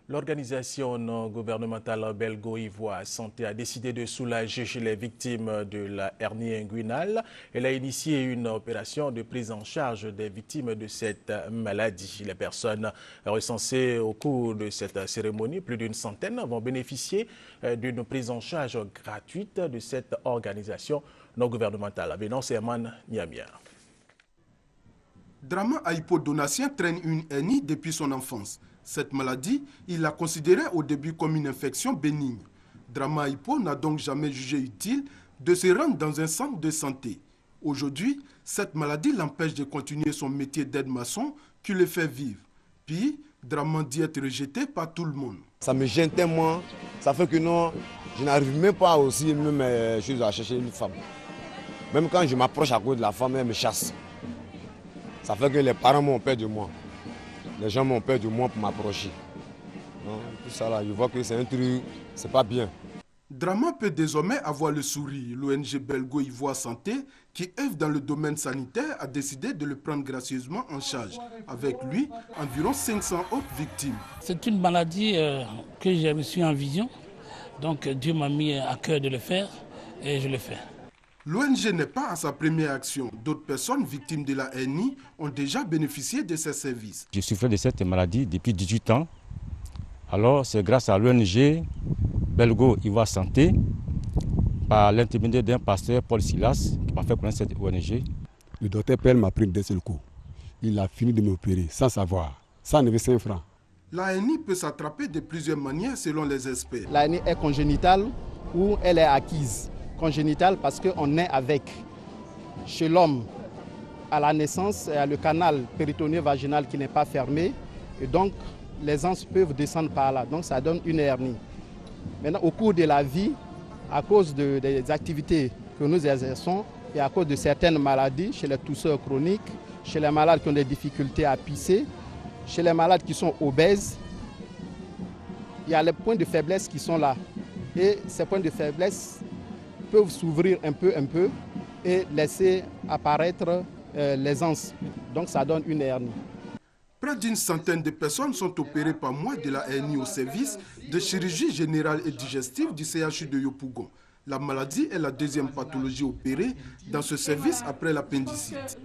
L'organisation non gouvernementale belgo-ivoire Santé a décidé de soulager les victimes de la hernie inguinale. Elle a initié une opération de prise en charge des victimes de cette maladie. Les personnes recensées au cours de cette cérémonie, plus d'une centaine, vont bénéficier d'une prise en charge gratuite de cette organisation non gouvernementale. Venance Herman Niamia. Drama hypodonatien traîne une hernie depuis son enfance. Cette maladie, il l'a considérée au début comme une infection bénigne. Drama Hypo n'a donc jamais jugé utile de se rendre dans un centre de santé. Aujourd'hui, cette maladie l'empêche de continuer son métier d'aide-maçon qui le fait vivre. Puis, Drama dit être rejeté par tout le monde. Ça me gêne tellement, ça fait que non, je n'arrive même pas aussi même à chercher une femme. Même quand je m'approche à cause de la femme, elle me chasse. Ça fait que les parents m'ont peur de moi. Les gens m'ont peur de moi pour m'approcher. Tout ça là, je vois que c'est un truc, c'est pas bien. Drama peut désormais avoir le sourire. L'ONG belgo-ivoire Santé, qui œuvre dans le domaine sanitaire, a décidé de le prendre gracieusement en charge. Avec lui, environ 500 autres victimes. C'est une maladie que j'ai reçue en vision. Donc Dieu m'a mis à cœur de le faire et je le fais. L'ONG n'est pas à sa première action. D'autres personnes victimes de la hernie ont déjà bénéficié de ses services. Je souffrais de cette maladie depuis 18 ans. Alors c'est grâce à l'ONG belgo-ivoire Santé, par l'intermédiaire d'un pasteur Paul Silas, qui m'a fait connaître cette ONG. Le docteur Pell m'a pris d'un seul coup. Il a fini de m'opérer sans savoir, sans 95 francs. La hernie peut s'attraper de plusieurs manières selon les experts. La hernie est congénitale ou elle est acquise. Congénitale parce qu'on naît avec. Chez l'homme, à la naissance, il y a le canal péritoneo-vaginal qui n'est pas fermé et donc les anses peuvent descendre par là, donc ça donne une hernie. Maintenant, au cours de la vie, à cause des activités que nous exerçons et à cause de certaines maladies, chez les tousseurs chroniques, chez les malades qui ont des difficultés à pisser, chez les malades qui sont obèses, il y a les points de faiblesse qui sont là. Et ces points de faiblesse peuvent s'ouvrir un peu et laisser apparaître les anses. Donc ça donne une hernie. Près d'une centaine de personnes sont opérées par mois de la hernie au service de chirurgie générale et digestive du CHU de Yopougon. La maladie est la deuxième pathologie opérée dans ce service après l'appendicite.